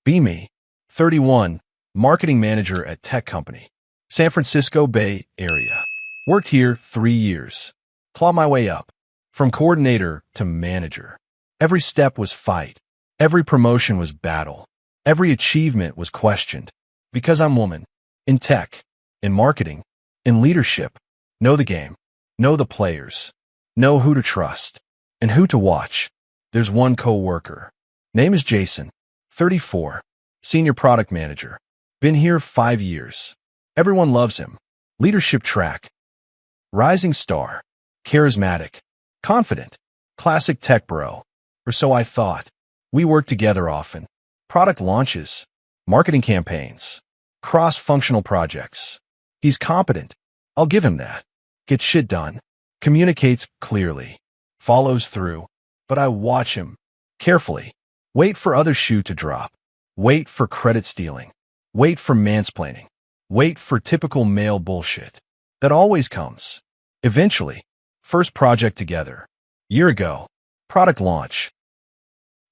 Be me, 31, marketing manager at tech company, San Francisco Bay Area. Worked here 3 years. Clawed my way up, from coordinator to manager. Every step was fight. Every promotion was battle. Every achievement was questioned. Because I'm woman. In tech, in marketing, in leadership. Know the game. Know the players. Know who to trust. And who to watch. There's one coworker. Name is Jason, 34. Senior product manager. Been here 5 years. Everyone loves him. Leadership track. Rising star. Charismatic. Confident. Classic tech bro. Or so I thought. We work together often. Product launches. Marketing campaigns. Cross-functional projects. He's competent. I'll give him that. Gets shit done. Communicates clearly. Follows through. But I watch him. Carefully. Wait for other shoe to drop. Wait for credit stealing. Wait for mansplaining. Wait for typical male bullshit. That always comes. Eventually. First project together. Year ago. Product launch.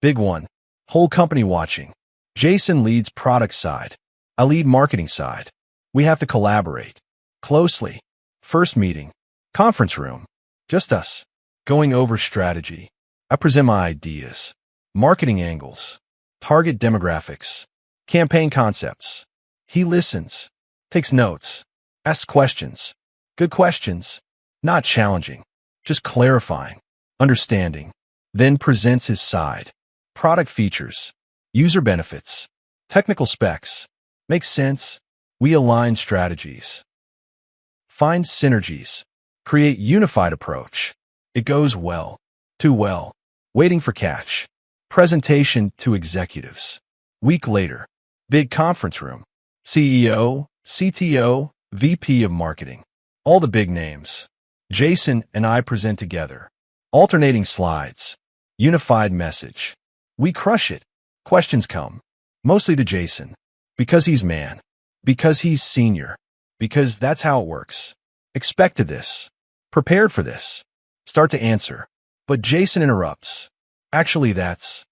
Big one. Whole company watching. Jason leads product side. I lead marketing side. We have to collaborate. Closely. First meeting. Conference room. Just us. Going over strategy. I present my ideas. Marketing angles. Target demographics. Campaign concepts. He listens. Takes notes. Asks questions. Good questions. Not challenging. Just clarifying. Understanding. Then presents his side. Product features. User benefits. Technical specs. Makes sense. We align strategies. Find synergies. Create unified approach. It goes well. Too well. Waiting for catch. Presentation to executives. Week later. Big conference room. CEO, CTO, VP of marketing. All the big names. Jason and I present together. Alternating slides. Unified message. We crush it. Questions come. Mostly to Jason. Because he's man. Because he's senior. Because that's how it works. Expected this. Prepared for this. Start to answer. But Jason interrupts. Actually, that's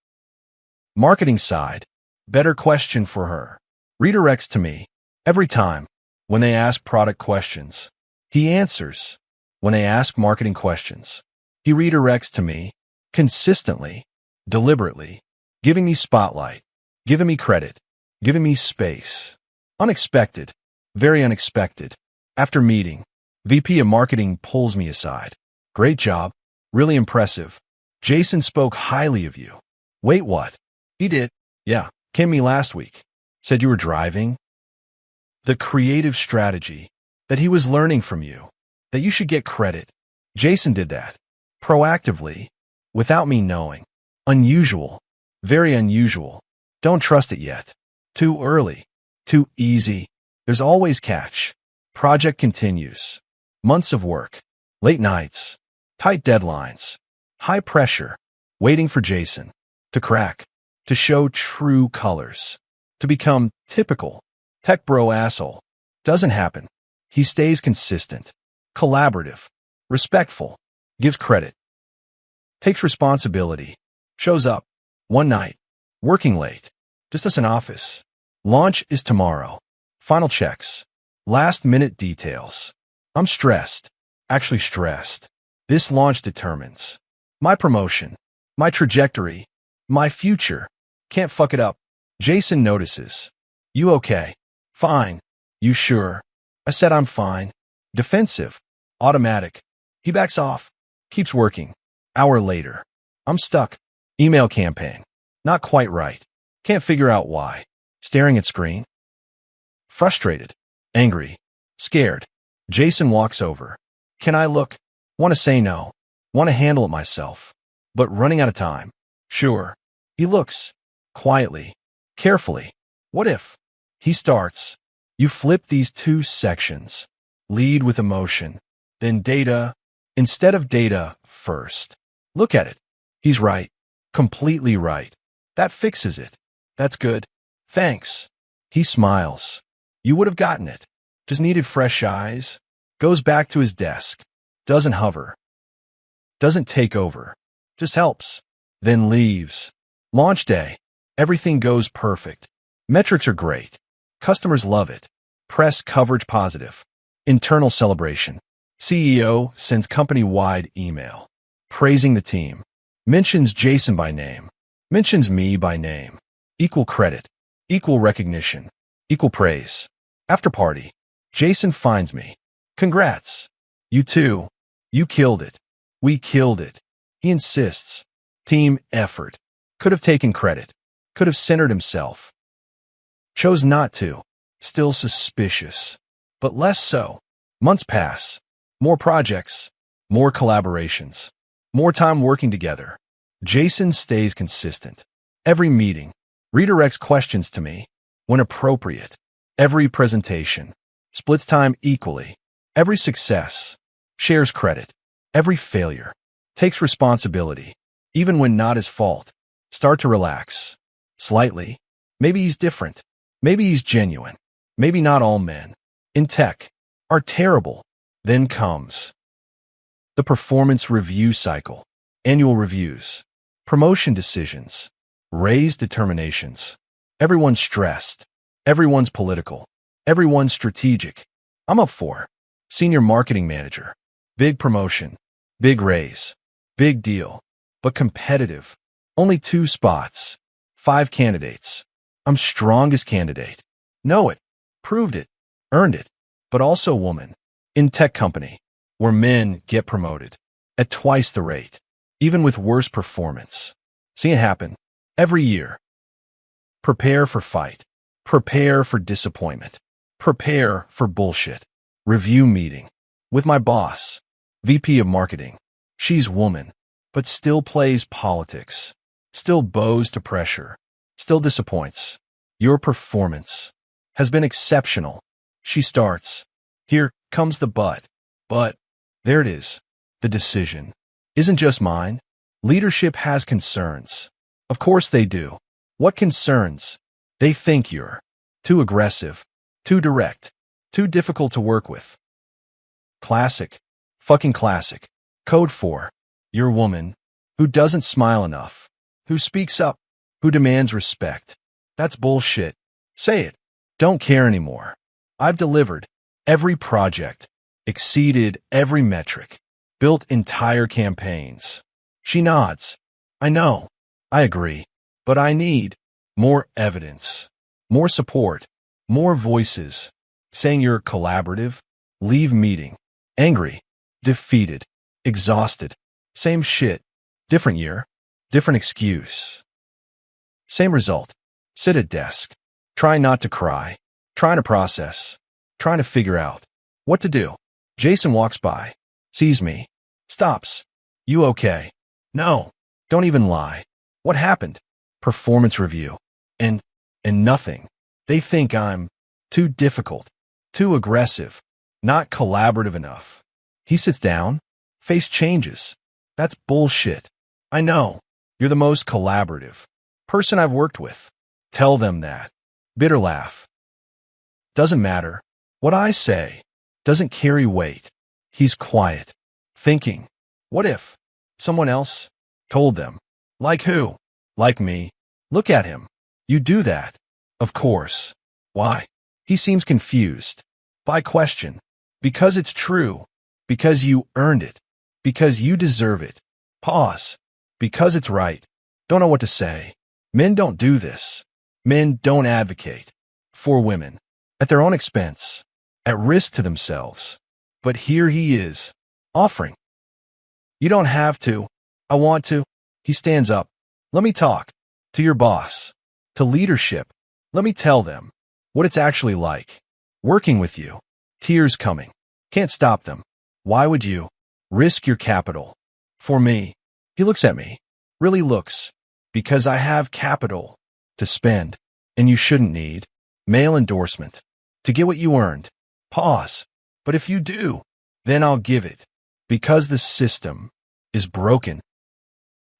marketing side. Better question for her. Redirects to me. Every time. When they ask product questions. He answers. When they ask marketing questions. He redirects to me. Consistently. Deliberately. Giving me spotlight. Giving me credit. Giving me space. Unexpected. Very unexpected. After meeting. VP of marketing pulls me aside. Great job. Really impressive. Jason spoke highly of you. Wait, what? He did. Yeah. Came to me last week. Said you were driving. The creative strategy. That he was learning from you. That you should get credit. Jason did that. Proactively. Without me knowing. Unusual. Very unusual. Don't trust it yet. Too early. Too easy. There's always catch. Project continues. Months of work. Late nights. Tight deadlines. High pressure. Waiting for Jason. To crack. To show true colors. To become typical. Tech bro asshole. Doesn't happen. He stays consistent. Collaborative. Respectful. Gives credit. Takes responsibility. Shows up. One night. Working late. Just us in office. Launch is tomorrow. Final checks. Last minute details. I'm stressed. Actually stressed. This launch determines my promotion, my trajectory, my future. Can't fuck it up. Jason notices. You okay? Fine. You sure? I said I'm fine. Defensive. Automatic. He backs off. Keeps working. Hour later. I'm stuck. Email campaign. Not quite right. Can't figure out why. Staring at screen. Frustrated. Angry. Scared. Jason walks over. Can I look? Want to say no. Want to handle it myself. But running out of time. Sure. He looks. Quietly. Carefully. What if? He starts. You flip these two sections. Lead with emotion. Then data. Instead of data, first. Look at it. He's right. Completely right. That fixes it. That's good. Thanks. He smiles. You would have gotten it. Just needed fresh eyes. Goes back to his desk. Doesn't hover. Doesn't take over. Just helps. Then leaves. Launch day. Everything goes perfect. Metrics are great. Customers love it. Press coverage positive. Internal celebration. CEO sends company-wide email. Praising the team. Mentions Jason by name. Mentions me by name. Equal credit. Equal recognition. Equal praise. After party. Jason finds me. Congrats. You too. You killed it. We killed it. He insists. Team effort. Could have taken credit. Could have centered himself. Chose not to. Still suspicious. But less so. Months pass. More projects. More collaborations. More time working together. Jason stays consistent. Every meeting. Redirects questions to me. When appropriate. Every presentation. Splits time equally. Every success. Shares credit. Every failure. Takes responsibility. Even when not his fault. Start to relax. Slightly. Maybe he's different. Maybe he's genuine. Maybe not all men in tech are terrible. Then comes the performance review cycle. Annual reviews. Promotion decisions. Raise determinations. Everyone's stressed. Everyone's political. Everyone's strategic. I'm up for senior marketing manager. Big promotion. Big raise. Big deal. But competitive. Only 2 spots. 5 candidates. I'm strongest candidate. Know it. Proved it. Earned it. But also woman. In tech company. Where men get promoted. At twice the rate. Even with worse performance. See it happen. Every year. Prepare for fight. Prepare for disappointment. Prepare for bullshit. Review meeting. With my boss. VP of marketing. She's woman. But still plays politics. Still bows to pressure. Still disappoints. Your performance has been exceptional. She starts. Here comes the but. But there it is. The decision isn't just mine. Leadership has concerns. Of course they do. What concerns? They think you're too aggressive, too direct, too difficult to work with. Classic. Fucking classic. Code 4. You're a woman who doesn't smile enough, who speaks up, who demands respect. That's bullshit. Say it. Don't care anymore. I've delivered every project, exceeded every metric, built entire campaigns. She nods. I know. I agree. But I need more evidence, more support, more voices. Saying you're collaborative, leave meeting. Angry, defeated, exhausted. Same shit. Different year, different excuse. Same result. Sit at desk. Trying not to cry. Trying to process. Trying to figure out what to do. Jason walks by. Sees me. Stops. You okay? No. Don't even lie. What happened? Performance review. And nothing. They think I'm too difficult. Too aggressive. Not collaborative enough. He sits down. Face changes. That's bullshit. I know. You're the most collaborative person I've worked with. Tell them that. Bitter laugh. Doesn't matter. What I say doesn't carry weight. He's quiet. Thinking. What if someone else told them? Like who? Like me. Look at him. You do that. Of course. Why? He seems confused. By question. Because it's true. Because you earned it. Because you deserve it. Pause. Because it's right. Don't know what to say. Men don't do this. Men don't advocate for women at their own expense, at risk to themselves. But here he is, offering. You don't have to. I want to. He stands up. Let me talk to your boss, to leadership. Let me tell them what it's actually like working with you. Tears coming. Can't stop them. Why would you risk your capital for me? He looks at me. Really looks. Because I have capital to spend, and you shouldn't need male endorsement to get what you earned. Pause. But if you do, then I'll give it. Because the system is broken.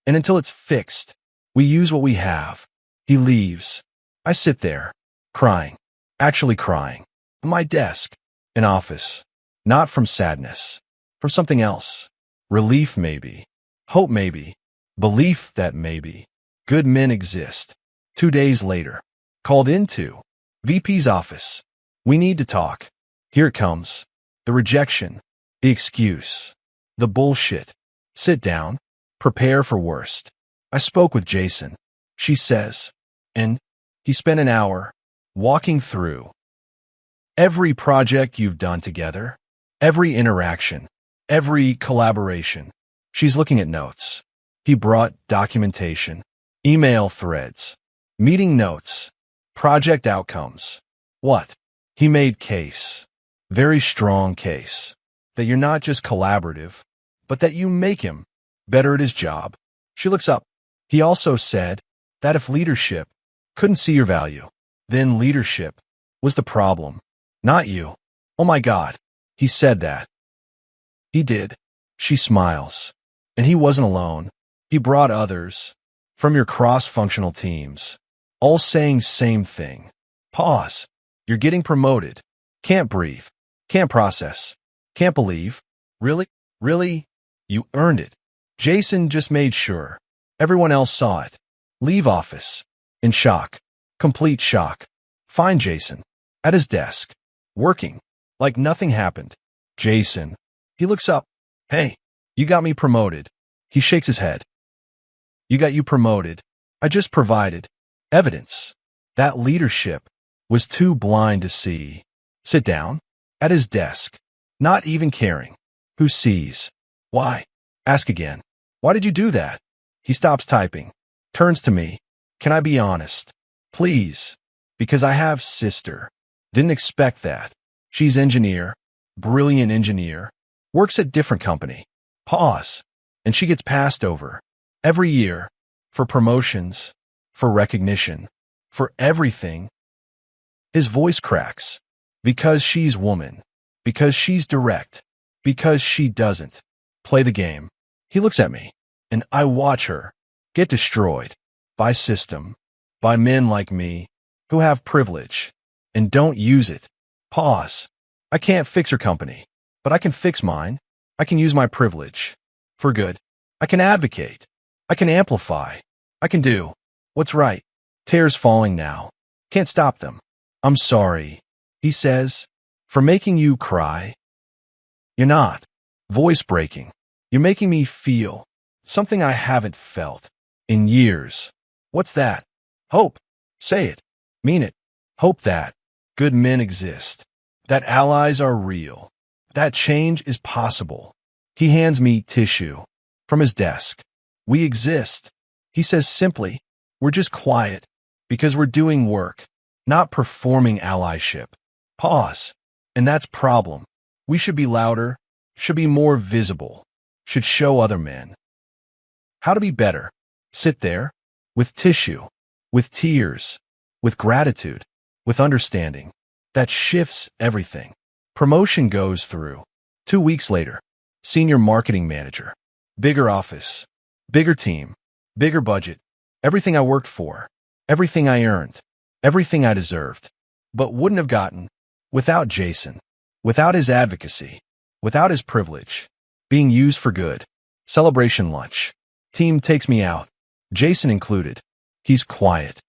And until it's fixed, we use what we have. He leaves. I sit there, crying. Actually crying. On my desk. An office. Not from sadness. From something else. Relief maybe. Hope maybe. Belief that maybe good men exist. 2 days later. Called into VP's office. We need to talk. Here it comes. The rejection. The excuse. The bullshit. Sit down. Prepare for worst. I spoke with Jason, she says, and he spent an hour walking through every project you've done together, every interaction, every collaboration. She's looking at notes. He brought documentation, email threads, meeting notes, project outcomes. What? He made case, very strong case, that you're not just collaborative, but that you make him better at his job. She looks up. He also said that if leadership couldn't see your value, then leadership was the problem, not you. Oh my God, he said that. He did. She smiles. And he wasn't alone. He brought others from your cross-functional teams, all saying same thing. Pause. You're getting promoted. Can't breathe. Can't process. Can't believe. Really? Really? You earned it. Jason just made sure. Everyone else saw it. Leave office. In shock. Complete shock. Find Jason. At his desk. Working. Like nothing happened. Jason. He looks up. Hey, you got me promoted. He shakes his head. You got you promoted. I just provided evidence. That leadership was too blind to see. Sit down. At his desk. Not even caring. Who sees? Why? Ask again. Why did you do that? He stops typing. Turns to me. Can I be honest? Please. Because I have sister. Didn't expect that. She's engineer. Brilliant engineer. Works at different company. Pause. And she gets passed over. Every year. For promotions. For recognition. For everything. His voice cracks. Because she's woman. Because she's direct. Because she doesn't play the game. He looks at me. And I watch her get destroyed. By system. By men like me. Who have privilege. And don't use it. Pause. I can't fix her company. But I can fix mine. I can use my privilege. For good. I can advocate. I can amplify. I can do what's right. Tears falling now. Can't stop them. I'm sorry. He says. For making you cry. You're not. Voice breaking. You're making me feel something I haven't felt in years. What's that? Hope. Say it. Mean it. Hope that good men exist. That allies are real. That change is possible. He hands me tissue from his desk. We exist. He says simply, we're just quiet because we're doing work, not performing allyship. Pause. And that's problem. We should be louder, should be more visible, should show other men how to be better. Sit there with tissue, with tears, with gratitude, with understanding. That shifts everything. Promotion goes through. 2 weeks later, senior marketing manager. Bigger office, bigger team, bigger budget. Everything I worked for, everything I earned, everything I deserved, but wouldn't have gotten without Jason, without his advocacy, without his privilege, being used for good. Celebration lunch. Team takes me out, Jason included. He's quiet.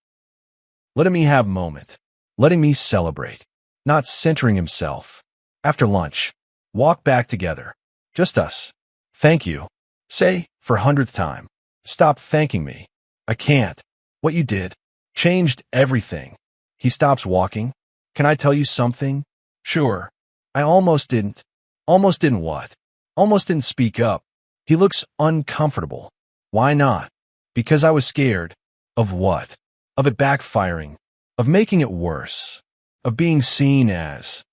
Letting me have moment, letting me celebrate, not centering himself. After lunch, walk back together. Just us. Thank you. Say, for 100th time. Stop thanking me. I can't. What you did changed everything. He stops walking. Can I tell you something? Sure. I almost didn't. Almost didn't what? Almost didn't speak up. He looks uncomfortable. Why not? Because I was scared. Of what? Of it backfiring. Of making it worse. Of being seen as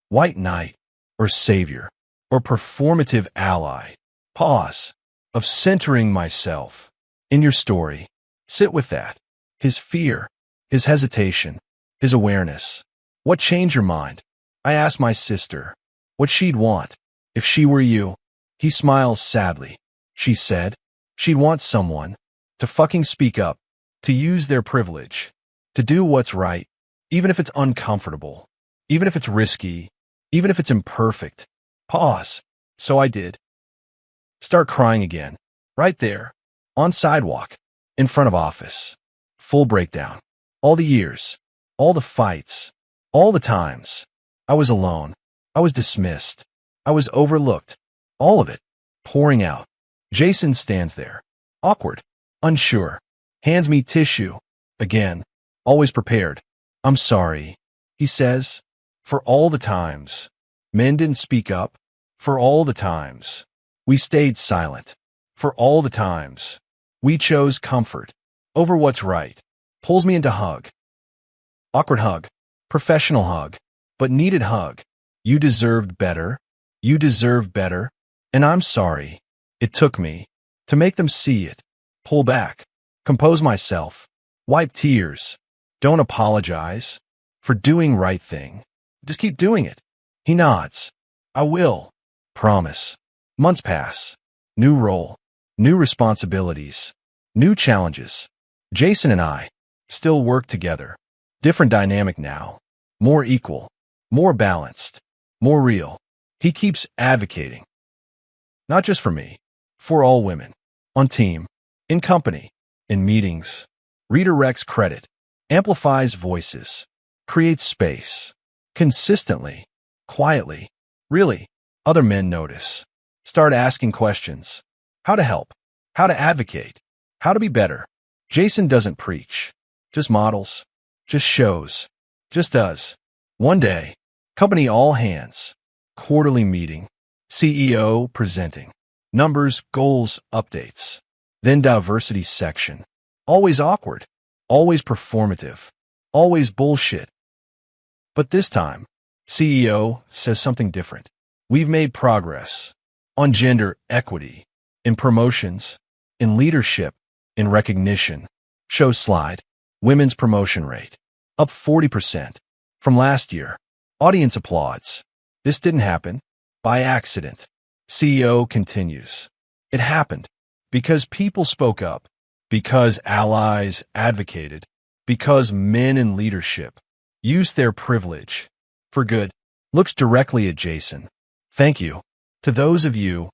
white knight, or savior, or performative ally. Pause. Of centering myself in your story. Sit with that. His fear, his hesitation, his awareness. What changed your mind? I asked my sister what she'd want if she were you. He smiles sadly. She said she'd want someone to fucking speak up, to use their privilege, to do what's right, even if it's uncomfortable, even if it's risky, even if it's imperfect. Pause. So I did. Start crying again. Right there. On sidewalk. In front of office. Full breakdown. All the years. All the fights. All the times. I was alone. I was dismissed. I was overlooked. All of it. Pouring out. Jason stands there. Awkward. Unsure. Hands me tissue. Again. Always prepared. I'm sorry. He says. For all the times. Men didn't speak up. For all the times. We stayed silent. For all the times. We chose comfort. Over what's right. Pulls me into hug. Awkward hug. Professional hug. But needed hug. You deserved better. You deserve better. And I'm sorry. It took me. To make them see it. Pull back. Compose myself. Wipe tears. Don't apologize. For doing right thing. Just keep doing it. He nods. I will. Promise. Months pass. New role. New responsibilities. New challenges. Jason and I still work together. Different dynamic now. More equal. More balanced. More real. He keeps advocating. Not just for me. For all women. On team. In company. In meetings. Redirects credit. Amplifies voices. Creates space. Consistently. Quietly. Really. Other men notice. Start asking questions. How to help. How to advocate. How to be better. Jason doesn't preach. Just models. Just shows. Just does. One day. Company all hands. Quarterly meeting. CEO presenting. Numbers, goals, updates. Then diversity section. Always awkward. Always performative. Always bullshit. But this time, CEO says something different. We've made progress. On gender equity. In promotions. In leadership. In recognition. Show slide. Women's promotion rate. Up 40%. From last year. Audience applauds. This didn't happen. By accident. CEO continues. It happened. Because people spoke up. Because allies advocated. Because men in leadership used their privilege. For good. Looks directly at Jason. Thank you. To those of you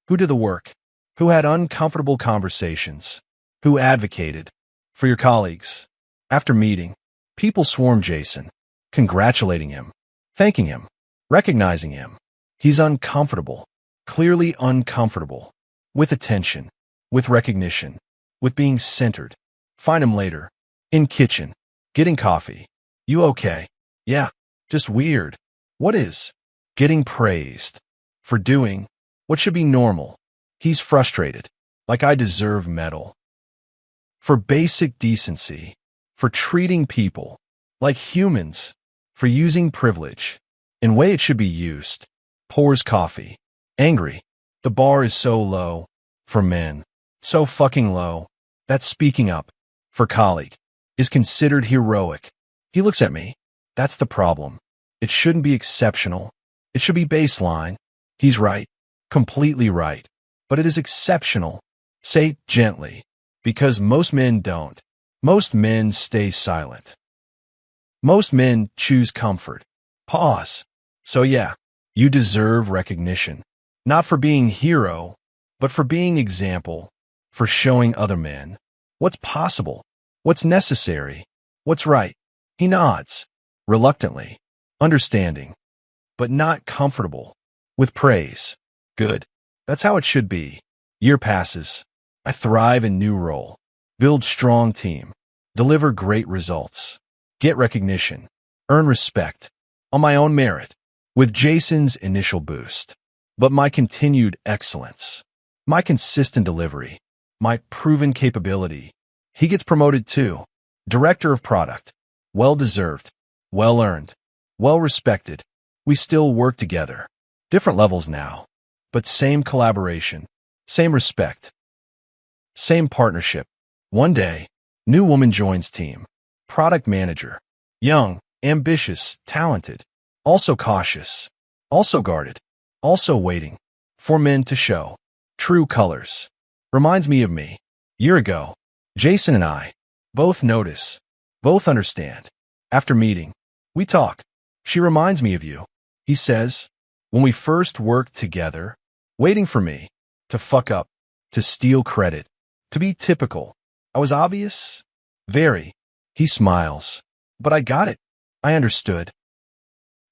who did the work. Who had uncomfortable conversations. Who advocated. For your colleagues. After meeting, people swarmed Jason. Congratulating him. Thanking him. Recognizing him. He's uncomfortable. Clearly uncomfortable. With attention. With recognition. With being centered. Find him later. In kitchen. Getting coffee. You okay? Yeah. Just weird. What is? Getting praised. For doing what should be normal. He's frustrated. Like I deserve medal. For basic decency. For treating people like humans. For using privilege in way it should be used. Pours coffee. Angry. The bar is so low. For men. So fucking low. That speaking up. For colleague. Is considered heroic. He looks at me. That's the problem. It shouldn't be exceptional. It should be baseline. He's right. Completely right. But it is exceptional. Say gently. Because most men don't. Most men stay silent. Most men choose comfort. Pause. So yeah, you deserve recognition. Not for being hero, but for being example. For showing other men what's possible. What's necessary. What's right. He nods. Reluctantly. Understanding. But not comfortable. With praise. Good. That's how it should be. Year passes. I thrive in new role. Build strong team. Deliver great results. Get recognition. Earn respect. On my own merit. With Jason's initial boost. But my continued excellence. My consistent delivery. My proven capability. He gets promoted too. Director of product. Well-deserved. Well-earned. Well-respected. We still work together. Different levels now. But same collaboration. Same respect. Same partnership. One day, new woman joins team. Product manager. Young, ambitious, talented. Also cautious. Also guarded. Also waiting. For men to show. True colors. Reminds me of me. Year ago. Jason and I. Both notice. Both understand. After meeting. We talk. She reminds me of you. He says. When we first worked together. Waiting for me. To fuck up. To steal credit. To be typical. I was obvious. Very. He smiles. But I got it. I understood.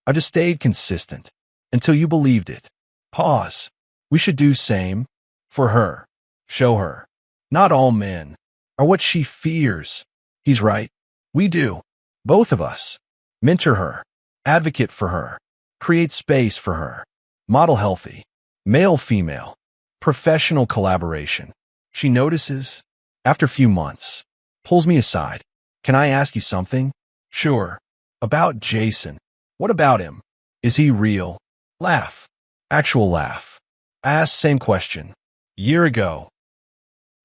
I just stayed consistent until you believed it. Pause. We should do same for her. Show her. Not all men are what she fears. He's right. We do. Both of us. Mentor her. Advocate for her. Create space for her. Model healthy. Male-female. Professional collaboration. She notices. After a few months. Pulls me aside. Can I ask you something? Sure. About Jason. What about him? Is he real? Laugh. Actual laugh. I asked same question. Year ago.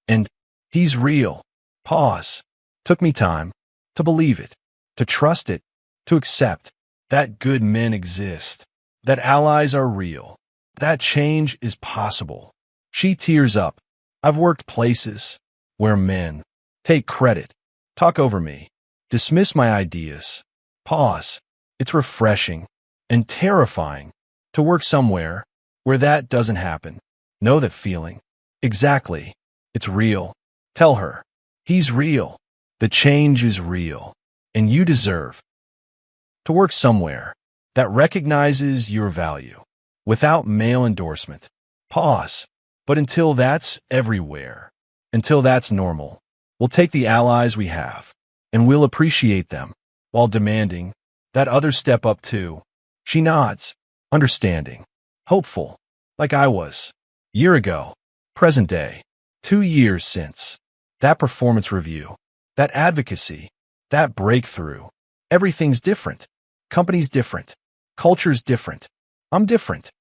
And he's real. Pause. Took me time to believe it, to trust it, to accept that good men exist, that allies are real, that change is possible. She tears up. I've worked places where men take credit, talk over me, dismiss my ideas. Pause. It's refreshing and terrifying to work somewhere where that doesn't happen. Know that feeling. Exactly. It's real. Tell her. He's real. The change is real. And you deserve to work somewhere that recognizes your value without male endorsement. Pause. But until that's everywhere, until that's normal, we'll take the allies we have and we'll appreciate them while demanding that others step up too. She nods, understanding, hopeful, like I was. Year ago, present day, 2 years since. That performance review, that advocacy, that breakthrough. Everything's different. Company's different. Culture's different. I'm different.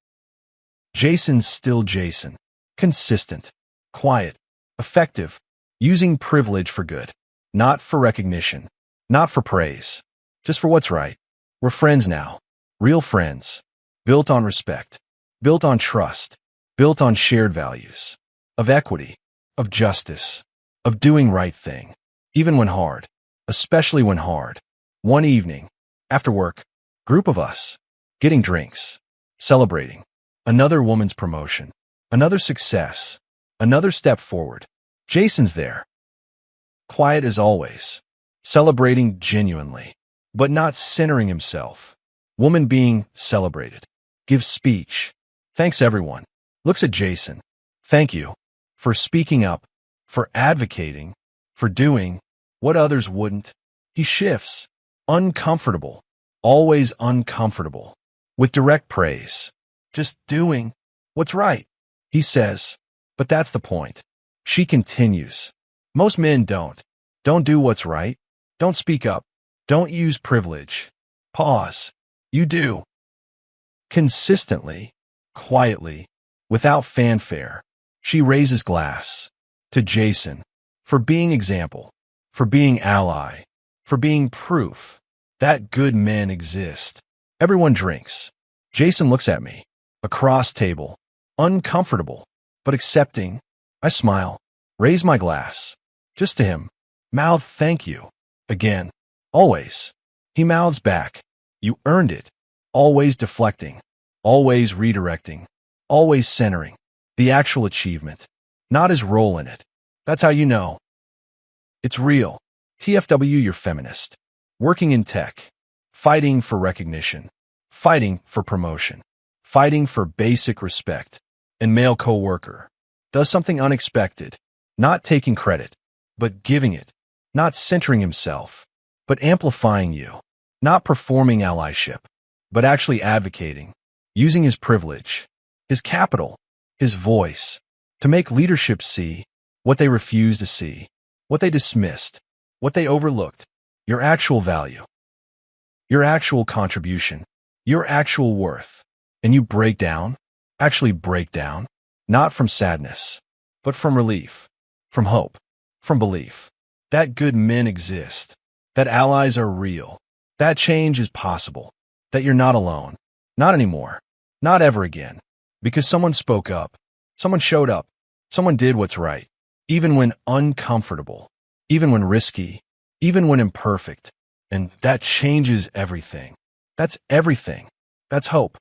Jason's still Jason. Consistent, quiet, effective, using privilege for good, not for recognition, not for praise, just for what's right. We're friends now. Real friends. Built on respect. Built on trust. Built on shared values. Of equity. Of justice. Of doing right thing. Even when hard. Especially when hard. One evening. After work. Group of us. Getting drinks. Celebrating. Another woman's promotion. Another success. Another step forward. Jason's there. Quiet as always. Celebrating genuinely. But not centering himself. Woman being celebrated. Gives speech. Thanks everyone. Looks at Jason. Thank you. For speaking up. For advocating. For doing what others wouldn't. He shifts. Uncomfortable. Always uncomfortable. With direct praise. Just doing what's right. He says. But that's the point. She continues. Most men don't. Don't do what's right. Don't speak up. Don't use privilege. Pause. You do. Consistently, quietly, without fanfare, she raises glass to Jason for being example, for being ally, for being proof that good men exist. Everyone drinks. Jason looks at me, across table, uncomfortable, but accepting. I smile, raise my glass, just to him, mouth thank you. Again. Always. He mouths back. You earned it. Always deflecting. Always redirecting. Always centering. The actual achievement. Not his role in it. That's how you know. It's real. TFW, you're feminist. Working in tech. Fighting for recognition. Fighting for promotion. Fighting for basic respect. And male coworker. Does something unexpected. Not taking credit, but giving it. Not centering himself, but amplifying you. Not performing allyship, but actually advocating. Using his privilege, his capital, his voice, to make leadership see what they refused to see, what they dismissed, what they overlooked, your actual value, your actual contribution, your actual worth. And you break down, actually break down, not from sadness, but from relief, from hope, from belief. That good men exist, that allies are real, that change is possible, that you're not alone, not anymore, not ever again, because someone spoke up, someone showed up, someone did what's right, even when uncomfortable, even when risky, even when imperfect, and that changes everything. That's everything. That's hope.